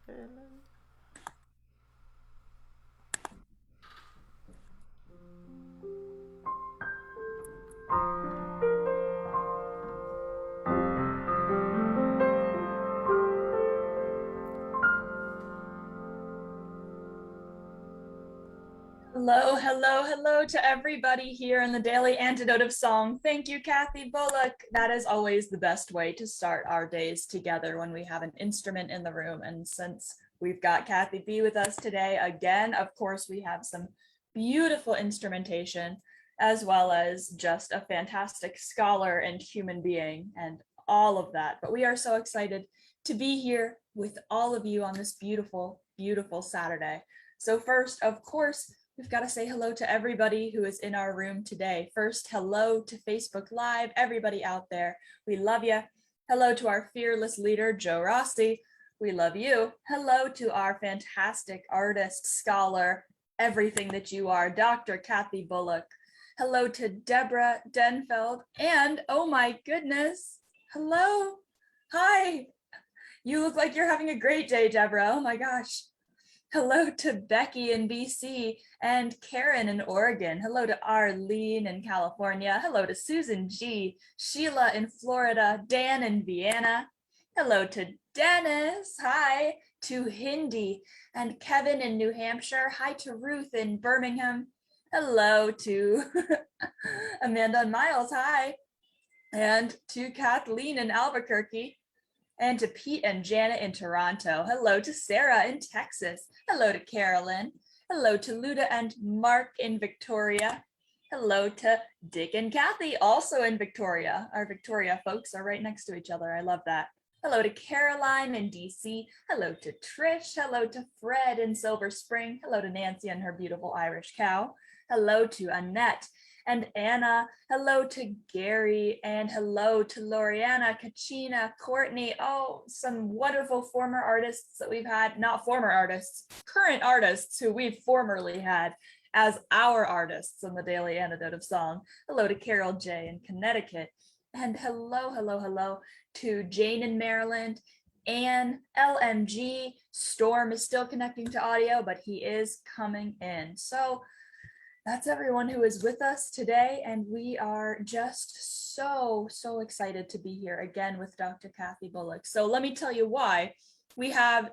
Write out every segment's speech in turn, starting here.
Hello, hello, hello to everybody here in the Daily Antidote of Song. Thank you, Kathy Bullock. That is always the best way to start our days together when we have an instrument in the room. And since we've got Kathy B with us today again, of course, we have some beautiful instrumentation as well as just a fantastic scholar and human being and all of that. But we are so excited to be here with all of you on this beautiful, beautiful Saturday. So first, of course, we've got to say hello to everybody who is in our room today. First, hello to Facebook Live, everybody out there. We love you. Hello to our fearless leader, Joe Rossi. We love you. Hello to our fantastic artist, scholar, everything that you are, Dr. Kathy Bullock. Hello to Deborah Denfeld. And oh my goodness, hello. Hi. You look like you're having a great day, Deborah. Oh my gosh. Hello to Becky in BC and Karen in Oregon. Hello to Arlene in California. Hello to Susan G, Sheila in Florida, Dan in Vienna. Hello to Dennis. Hi to Hindi and Kevin in New Hampshire. Hi to Ruth in Birmingham. Hello to Amanda and Miles. Hi. And to Kathleen in Albuquerque. And to Pete and Janet in Toronto. Hello to Sarah in Texas. Hello to Carolyn. Hello to Luda and Mark in Victoria. Hello to Dick and Kathy, also in Victoria. Our Victoria folks are right next to each other. I love that. Hello to Caroline in DC. Hello to Trish. Hello to Fred in Silver Spring. Hello to Nancy and her beautiful Irish cow. Hello to Annette and Anna. Hello to Gary, and hello to Loriana, Kachina, Courtney. Oh, some wonderful former artists that we've had, not former artists, current artists who we've formerly had as our artists on the Daily Antidote of Song. Hello to Carol J in Connecticut. And hello, hello, hello to Jane in Maryland, Anne, LMG. Storm is still connecting to audio, but he is coming in. So that's everyone who is with us today, and we are just so excited to be here again with Dr. Kathy Bullock. So let me tell you why. We have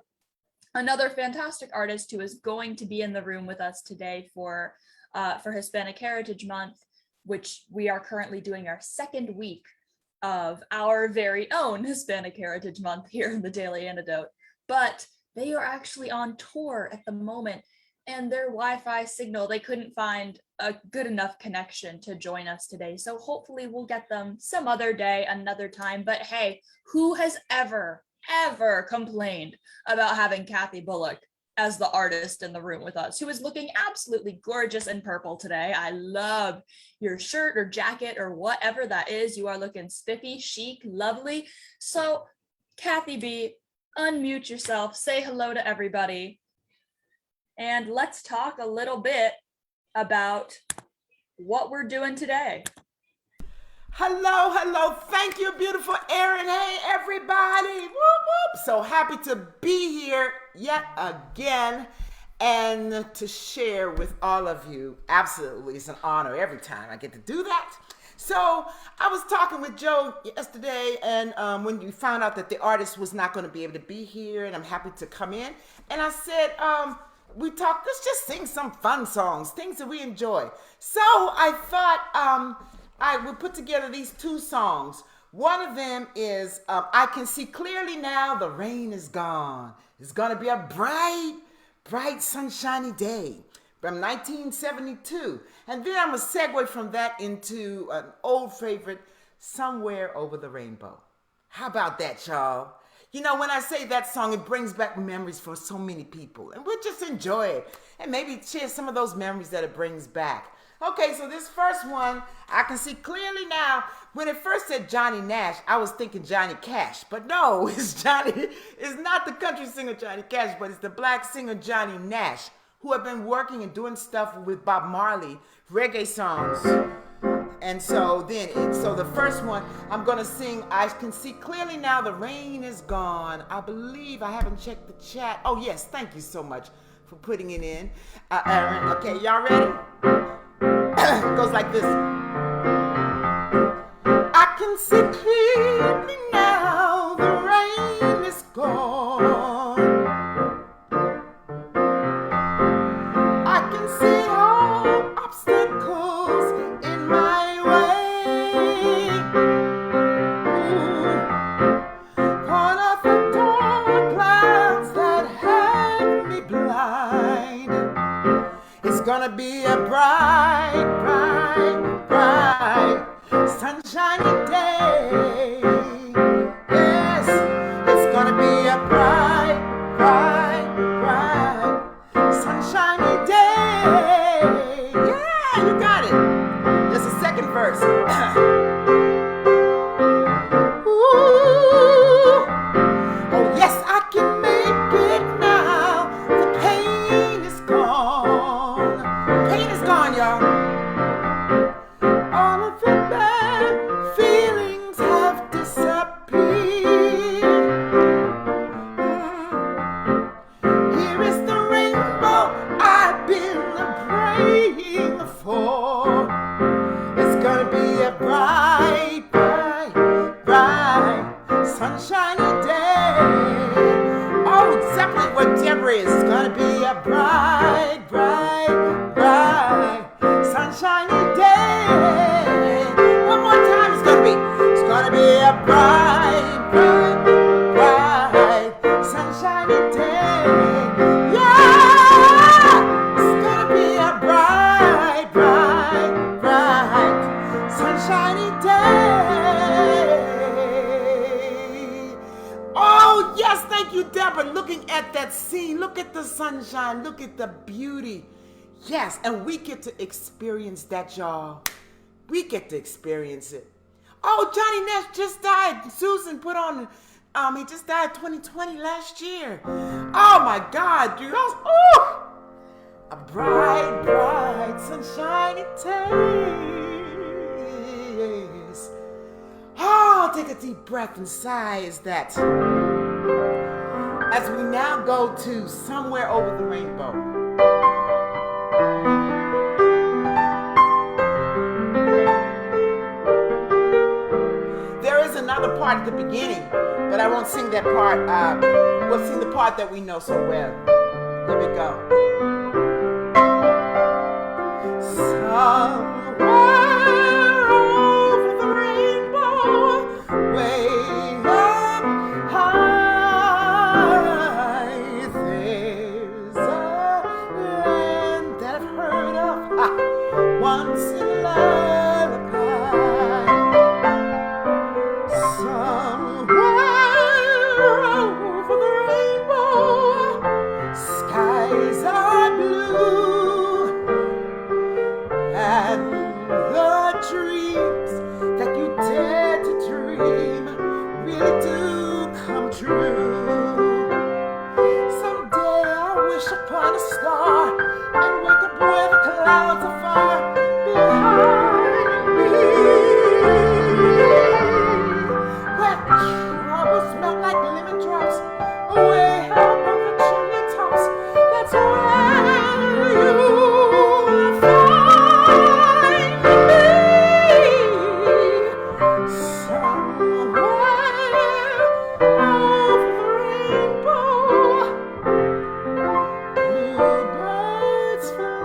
another fantastic artist who is going to be in the room with us today for Hispanic Heritage Month, which we are currently doing our second week of our very own Hispanic Heritage Month here in the Daily Antidote. But they are actually on tour at the moment, and their Wi-Fi signal, they couldn't find a good enough connection to join us today. So hopefully we'll get them some other day, another time. But hey, who has ever complained about having Kathy Bullock as the artist in the room with us, who is looking absolutely gorgeous in purple today? I love your shirt or jacket or whatever that is. You are looking spiffy, chic, lovely. So Kathy B, unmute yourself, say hello to everybody. And let's talk a little bit about what we're doing today. Hello. Thank you, beautiful Erin. Hey, everybody. Whoop, whoop. So happy to be here yet again and to share with all of you. Absolutely. It's an honor every time I get to do that. So I was talking with Joe yesterday, and when you found out that the artist was not going to be able to be here, and I'm happy to come in, and I said, we talked, let's just sing some fun songs, things that we enjoy. So I thought I would put together these two songs. One of them is I Can See Clearly Now, the Rain Is Gone. It's going to be a bright, sunshiny day from 1972. And then I'm going to segue from that into an old favorite, Somewhere Over the Rainbow. How about that, y'all? You know, when I say that song, it brings back memories for so many people. And we'll just enjoy it and maybe share some of those memories that it brings back. Okay, so this first one, I Can See Clearly Now. When it first said Johnny Nash, I was thinking Johnny Cash. But no, it's not the country singer Johnny Cash, but it's the black singer Johnny Nash, who have been working and doing stuff with Bob Marley, reggae songs. And so so the first one, I'm going to sing, I can see clearly now the rain is gone. I believe, I haven't checked the chat. Oh, yes, thank you so much for putting it in. Aaron, okay, y'all ready? It goes like this. I can see clearly now the rain is gone. I can see all obstacles in my way. One of the dark clouds that had me blind. It's gonna be a bright, bright, bright, sunshiny day. Yes, it's gonna be a bright, bright, bright, sunshiny day. Yeah, you got it. There's a second verse. Ooh. Oh yes, I can make it now. The pain is gone. Pain is gone, y'all. All of the bad feelings have disappeared. Here is the rainbow I've been praying for. It's gonna be a bright, bright, bright, sunshiny day. Oh, exactly what Deborah is. It's gonna be a bright, bright, bright, sunshiny day. One more time, it's gonna be a bright, bright, bright, sunshiny day. Yeah, it's gonna be a bright, bright, bright, sunshiny day. Oh yes, thank you, Deborah. Looking at that scene, look at the sunshine, look at the beauty. Yes, and we get to experience that, y'all. We get to experience it. Oh, Johnny Nash just died. Susan put on, he just died 2020 last year. Oh my God, you guys. Oh, a bright, bright, sunshiny days. Oh, take a deep breath and sigh as that. As we now go to Somewhere Over the Rainbow. There is another part at the beginning, but I won't sing that part. We'll sing the part that we know so well. Here we go. Somewhere over the rainbow, way up high, there's a land that I've heard of once in a lullaby. Somewhere over the rainbow, skies are blue, and the dreams that you dare to dream really do come true. Someday I'll wish upon a star and wake up where the clouds are far behind me, where troubles melt like lemon drops away above the chimney tops. That's where you'll find me. Somewhere over the rainbow, bluebirds fly,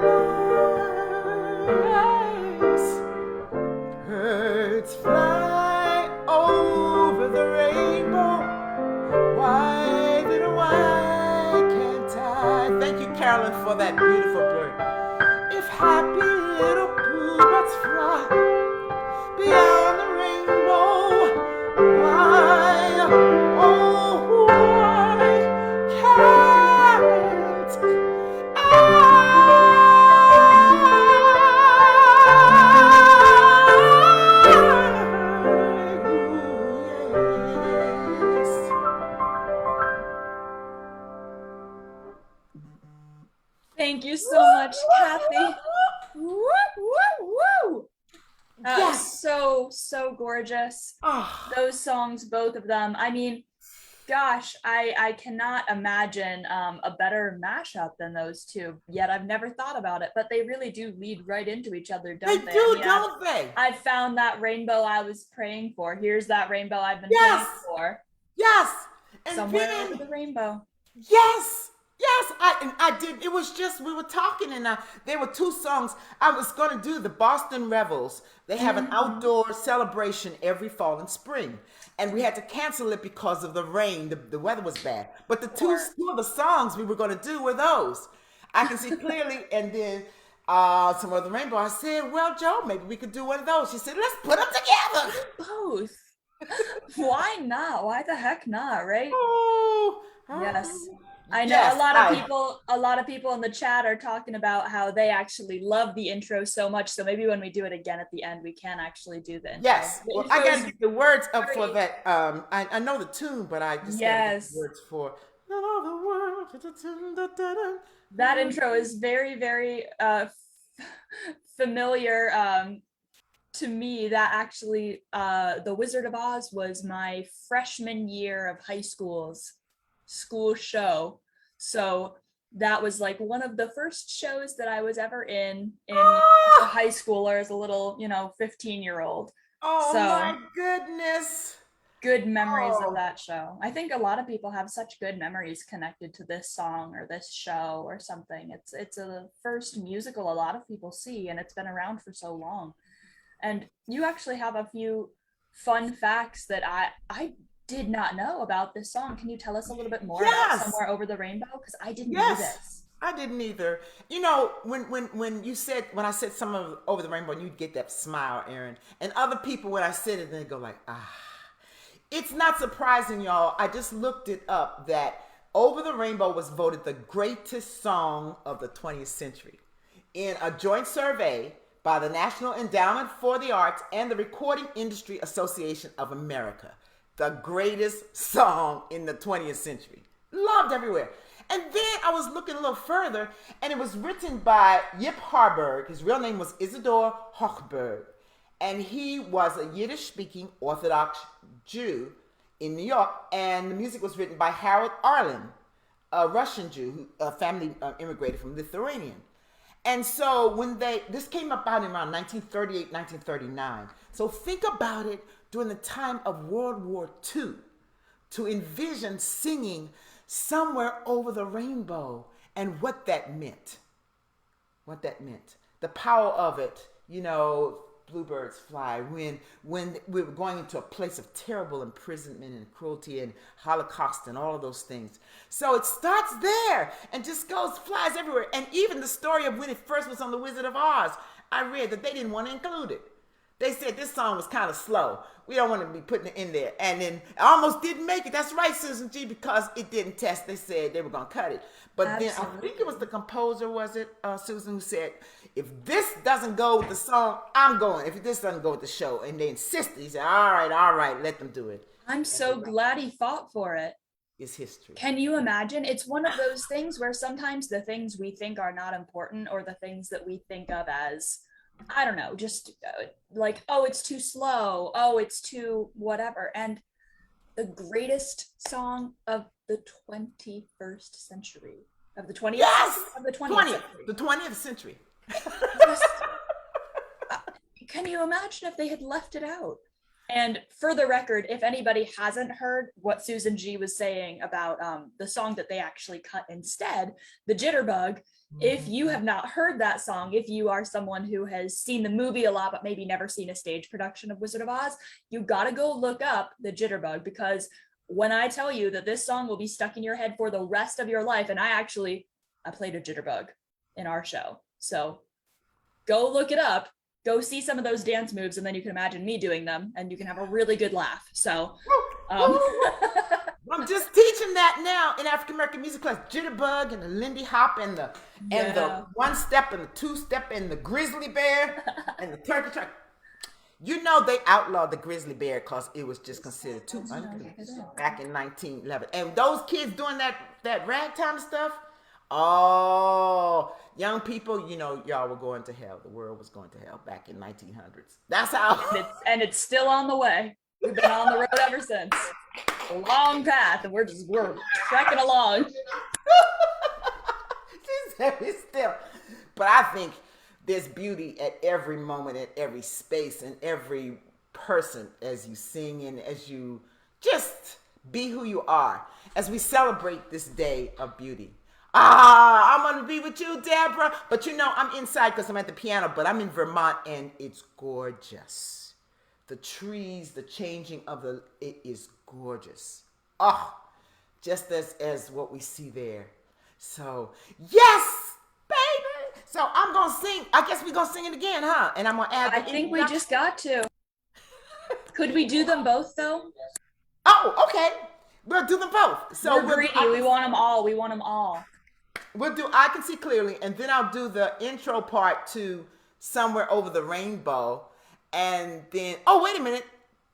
birds fly over the rainbow. Why then why can't I? Thank you, Carolyn, for that beautiful bird. If happy little bluebirds fly beyond the rainbow, why, oh, why can't I? Yes. Thank you so much, Kathy. Woo, woo, woo. Yes. So gorgeous. Oh, Those songs, both of them. I mean, gosh, I cannot imagine a better mashup than those two. Yet I've never thought about it, but they really do lead right into each other, they don't they? I do, mean, don't they? I've found that rainbow I was praying for. Here's that rainbow I've been Yes. praying for. Yes. And Somewhere over then the rainbow. yes, yes, I did. It was just we were talking, and there were two songs I was going to do. The Boston Revels. They have an Mm-hmm. outdoor celebration every fall and spring, and we had to cancel it because of the rain. The weather was bad. But the Or two of the songs we were going to do were those. I can see clearly, and then. Some of the rainbow. I said, "Well, Joe, maybe we could do one of those." She said, "Let's put them together." both. Why not? Why the heck not, right? Oh, Yes. oh. I know Yes, I. a lot of people in the chat are talking about how they actually love the intro so much. So maybe when we do it again at the end, we can actually do the intro. Yes. The Well, I intro got to is get the words up for very, that. I know the tune, but I just got to get the yes, words for. Not all the words. that intro is very familiar to me. That actually The Wizard of Oz was my freshman year of high school's school show. So that was like one of the first shows that I was ever in as a Ah! high schooler, as a little, 15-year-old. Oh So my goodness. good memories of Oh, that show. I think a lot of people have such good memories connected to this song or this show or something. It's a first musical a lot of people see, and it's been around for so long. And you actually have a few fun facts that I did not know about this song. Can you tell us a little bit more about yes. Somewhere Over the Rainbow? Because I didn't know Yes. this. I didn't either. When you said when I said some of over the rainbow, you'd get that smile, Aaron. And other people when I said it, they go like, ah. It's not surprising, y'all. I just looked it up that Over the Rainbow was voted the greatest song of the 20th century in a joint survey by the National Endowment for the Arts and the Recording Industry Association of America. The greatest song in the 20th century. Loved everywhere. And then I was looking a little further, and it was written by Yip Harburg. His real name was Isidor Hochberg, and he was a Yiddish-speaking Orthodox Jew in New York. And the music was written by Harold Arlen, a Russian Jew who a family immigrated from Lithuania. And so when this came about in around 1938, 1939. So think about it during the time of World War II, to envision singing Somewhere Over the Rainbow and what that meant. What that meant. The power of it, bluebirds fly when we were going into a place of terrible imprisonment and cruelty and Holocaust and all of those things. So it starts there and just flies everywhere. And even the story of when it first was on The Wizard of Oz, I read that they didn't want to include it. They said this song was kind of slow. We don't want to be putting it in there. And then I almost didn't make it. That's right, Susan G, because it didn't test. They said they were going to cut it. But then I think it was the composer, was it, Susan, who said, if this doesn't go with the song, I'm going. If this doesn't go with the show. And they insisted. He said, all right, let them do it. I'm so glad he fought for it. It's history. Can you imagine? It's one of those things where sometimes the things we think are not important, or the things that we think of as, I don't know, just like, oh, it's too slow. Oh, it's too whatever. And the greatest song of the 21st century, of the 20th Yes! century, of the 20th 20th. century. The 20th century. Just, uh, can you imagine if they had left it out? And for the record, if anybody hasn't heard what Susan G was saying about the song that they actually cut instead, the Jitterbug, if you have not heard that song, if you are someone who has seen the movie a lot but maybe never seen a stage production of Wizard of Oz, you gotta go look up the Jitterbug, because when I tell you that this song will be stuck in your head for the rest of your life, and I played a Jitterbug in our show, so go look it up, go see some of those dance moves, and then you can imagine me doing them, and you can have a really good laugh. So I'm just teaching that now in African American music class. Jitterbug and the Lindy Hop and the one step and the two step and the grizzly bear and the turkey trot. They outlawed the grizzly bear because it was just considered too uncool back in 1911. And those kids doing that ragtime stuff, Oh, young people, y'all were going to hell. The world was going to hell back in 1900s. That's how. And it's still on the way. We've been on the road ever since. A long path, and we're trekking along. She's very still. But I think there's beauty at every moment, at every space, and every person as you sing and as you just be who you are. As we celebrate this day of beauty. I'm going to be with you, Deborah. But I'm inside because I'm at the piano, but I'm in Vermont and it's gorgeous. The trees, the changing of it is gorgeous. Oh, just as what we see there. So, yes, baby. So I'm going to sing. I guess we're going to sing it again, huh? And I'm going to add I think we just got to. Could we do them both, though? Oh, okay. We'll do them both. So we're greedy. We want them all. We want them all. We'll do I Can See Clearly, and then I'll do the intro part to Somewhere Over the Rainbow. And then, oh, wait a minute.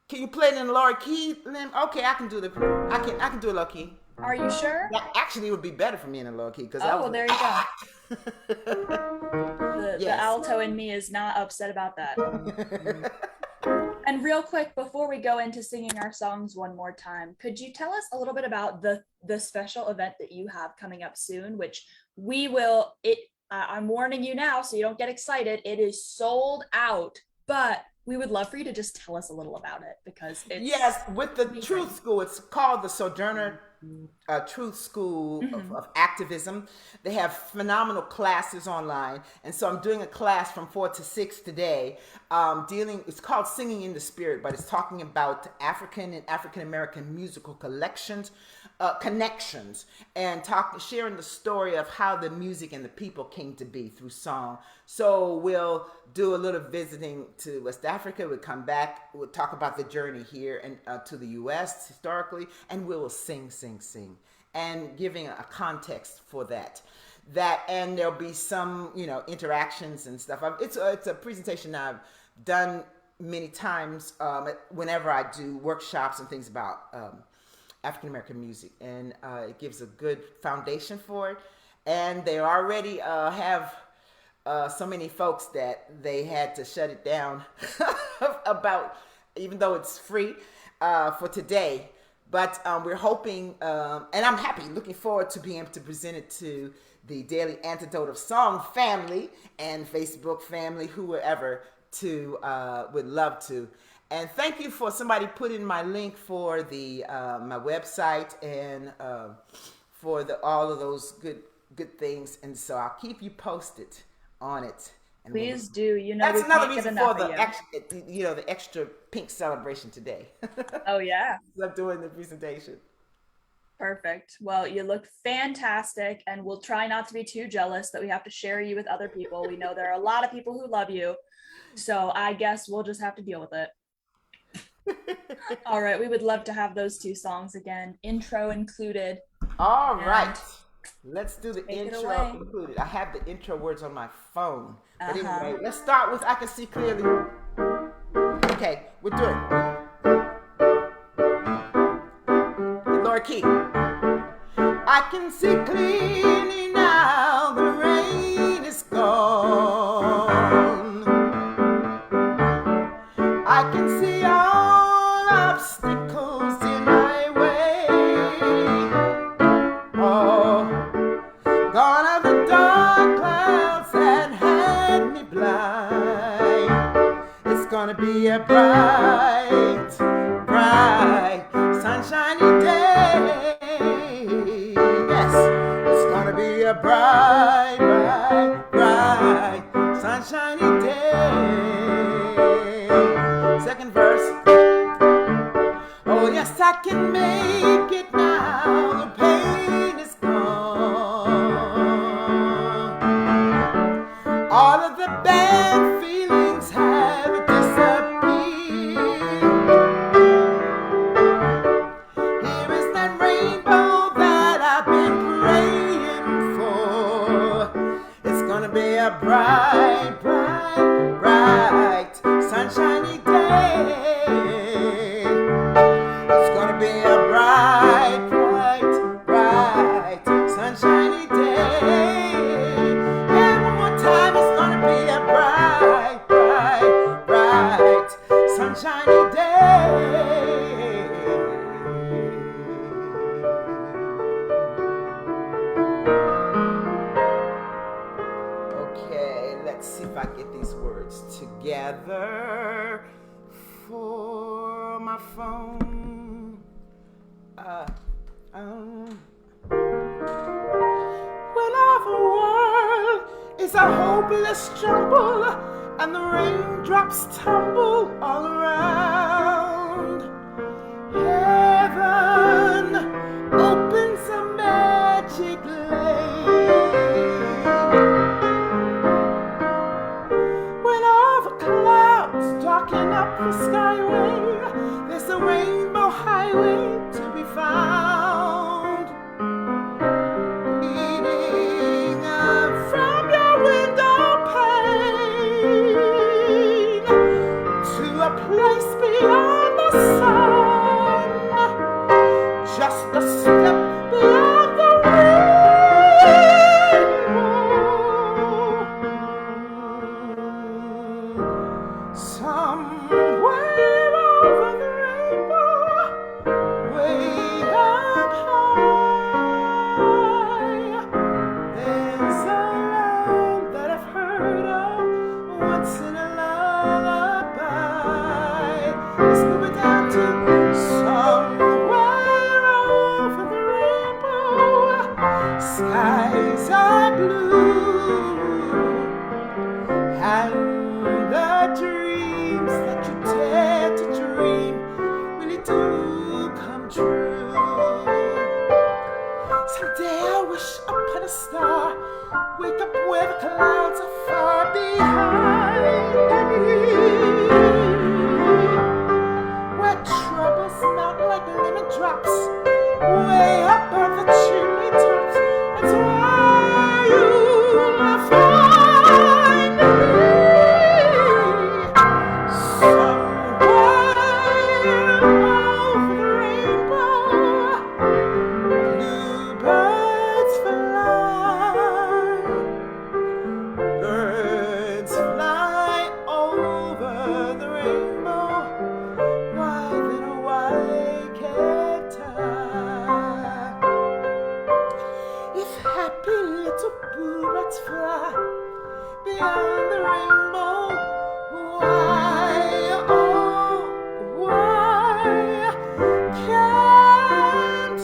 Can you play it in lower key? Okay, I can do I can do a low key. Are you sure? That actually would be better for me in a low key. Well, there you go. The alto in me is not upset about that. And real quick, before we go into singing our songs one more time, could you tell us a little bit about the special event that you have coming up soon, which I'm warning you now so you don't get excited. It is sold out, but we would love for you to just tell us a little about it because it's... Yes, with the Truth School, it's called the Sojourner Truth School of Activism. They have phenomenal classes online. And so I'm doing a class from 4 to 6 today. It's called Singing in the Spirit, but it's talking about African and African-American musical connections, and sharing the story of how the music and the people came to be through song. So we'll do a little visiting to West Africa. We'll come back. We'll talk about the journey here and to the U.S. historically, and we will sing, and giving a context for that. And there'll be some, interactions and stuff. It's a presentation I've done many times whenever I do workshops and things about African-American music, and it gives a good foundation for it. And they already have so many folks that they had to shut it down about, even though it's free for today. But we're hoping, and I'm happy, looking forward to being able to present it to the Daily Antidote of Song family and Facebook family, whoever would love to. And thank you for somebody putting my link for the my website and for all of those good things. And so I'll keep you posted on it. And please do. That's another reason for the extra pink celebration today. Oh yeah, I'm doing the presentation. Perfect. Well, you look fantastic, and we'll try not to be too jealous that we have to share you with other people. We know there are a lot of people who love you, so I guess we'll just have to deal with it. All right, we would love to have those two songs again, intro included. All right, let's do the intro included. I have the intro words on my phone. But anyway, let's start with I Can See Clearly. Okay, we're doing lower key. I can see clearly now, the rain is gone. I can see all obstacles in my way. Oh, gone are the dark clouds that had me blind. It's gonna be a bright, bright, sunshiny day. Yes, it's gonna be a bright, bright, bright, sunshiny day. Second verse. Oh yes, I can make it now. The pain is gone. All of the bad feelings have disappeared. Here is that rainbow that I've been praying for. It's gonna be a bright, bright, bright, sunshiny day. It's gonna be a bright, bright, bright, sunshiny day. together for my phone. Uh, um, when our world is a hopeless jumble and the raindrops tumble all around, heaven opens a magic lane. When all the clouds darken up the skyway, there's a rainbow highway to be found. Leading up from your window pane to a place beyond the sun, just a step beyond the rainbow. Somewhere over the rainbow, way up high, there's a land that I've heard of once in a lullaby. Let's move it down to somewhere over the rainbow. Skies are blue, and the dreams that you dare to dream really do come true. Someday I'll wish upon a star, wake up where the clouds are far behind me, where troubles melt like lemon drops, way above the chimney tops. That's where you'll find me. Somewhere over the rainbow, bluebirds fly, birds fly over the rainbow. Why then, why can't I? If happy little bluebirds fly beyond the rainbow, why, oh, why can't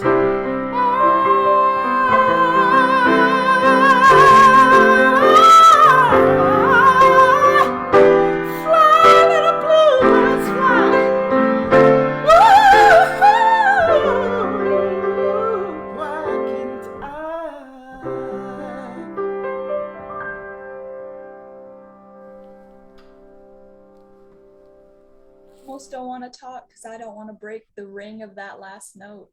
fly, little bluebirds fly? Woo, why can't I? Almost don't want to talk because I don't want to break the ring of that last note.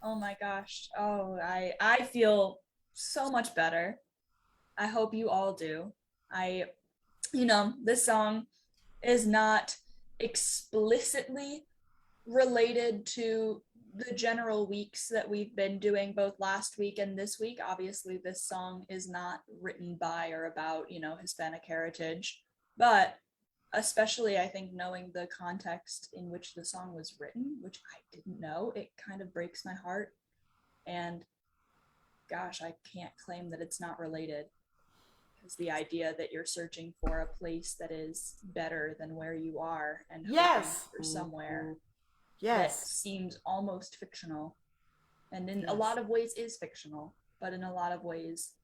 Oh my gosh. Oh, I feel so much better. I hope you all do. This song is not explicitly related to the general weeks that we've been doing both last week and this week. Obviously, this song is not written by or about, Hispanic heritage, but especially I think knowing the context in which the song was written, which I didn't know, it kind of breaks my heart. And gosh, I can't claim that it's not related, because the idea that you're searching for a place that is better than where you are and hoping Yes. for somewhere that Yes. seems almost fictional, and in a Yes. lot of ways is fictional, but in a lot of ways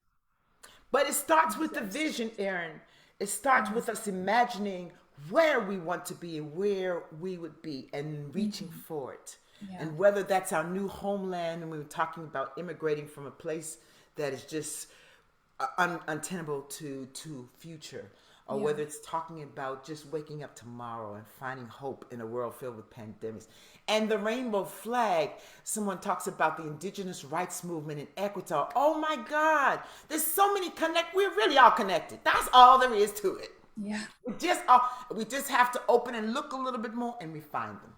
But it starts with the vision, Erin. It starts with us imagining where we want to be and where we would be and reaching for it. Yeah. And whether that's our new homeland, and we were talking about immigrating from a place that is just untenable to future, or whether it's talking about just waking up tomorrow and finding hope in a world filled with pandemics. And the rainbow flag, someone talks about the indigenous rights movement in Ecuador. Oh my God, there's so many we're really all connected. That's all there is to it. Yeah. We just have to open and look a little bit more, and we find them.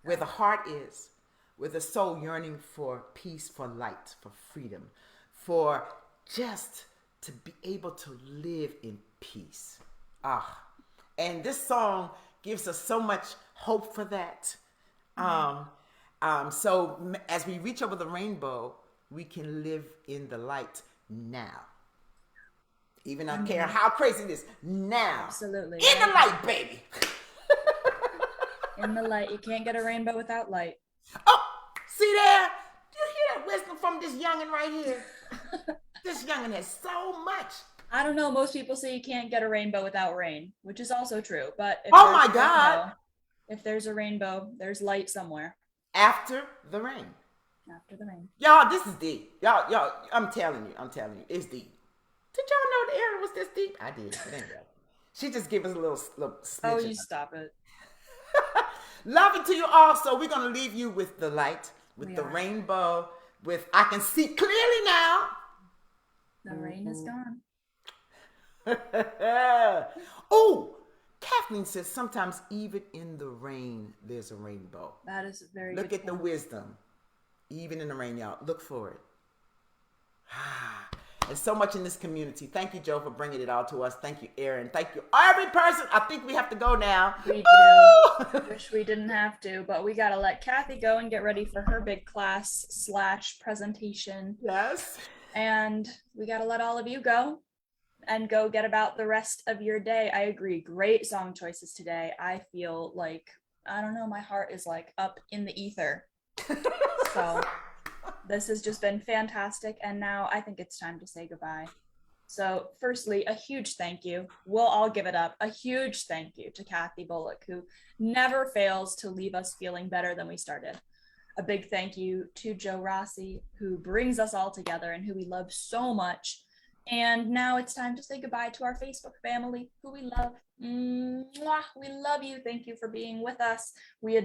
Where the heart is, where the soul yearning for peace, for light, for freedom, for just to be able to live in peace. And this song gives us so much hope for that. So as we reach over the rainbow, we can live in the light now. Even I I care mean, how crazy it is. Now, absolutely. in the light, baby. In the light. You can't get a rainbow without light. Oh, see there? Do you hear that wisdom from this youngin' right here? This youngin' has so much. I don't know. Most people say you can't get a rainbow without rain, which is also true. But Oh my God. if there's a rainbow, there's light somewhere After the rain. after the rain. Y'all, this is deep. Y'all, I'm telling you, it's deep. Did y'all know the era was this deep? I did, but anyway. She just gave us a little Oh, snitch. you stop it. Love it to you all. So we're gonna leave you with the light, with We the are. rainbow, with I can see clearly now. The rain is gone. Oh, Kathleen says sometimes even in the rain there's a rainbow. That is a very Look good at the point. wisdom. Even in the rain, y'all. Look for it. There's so much in this community. Thank you, Joe, for bringing it all to us. Thank you, Aaron. Thank you, every person. I think we have to go now. We do. Wish we didn't have to, but we gotta let Kathy go and get ready for her big class slash presentation. Yes. And we gotta let all of you go and go get about the rest of your day. I agree. Great song choices today. I feel like, I don't know, my heart is like up in the ether. So this has just been fantastic. And now I think it's time to say goodbye. So, firstly, a huge thank you. We'll all give it up. A huge thank you to Kathy Bullock, who never fails to leave us feeling better than we started. A big thank you to Joe Rossi, who brings us all together and who we love so much. And now it's time to say goodbye to our Facebook family, who we love. Mwah, we love you. Thank you for being with us. We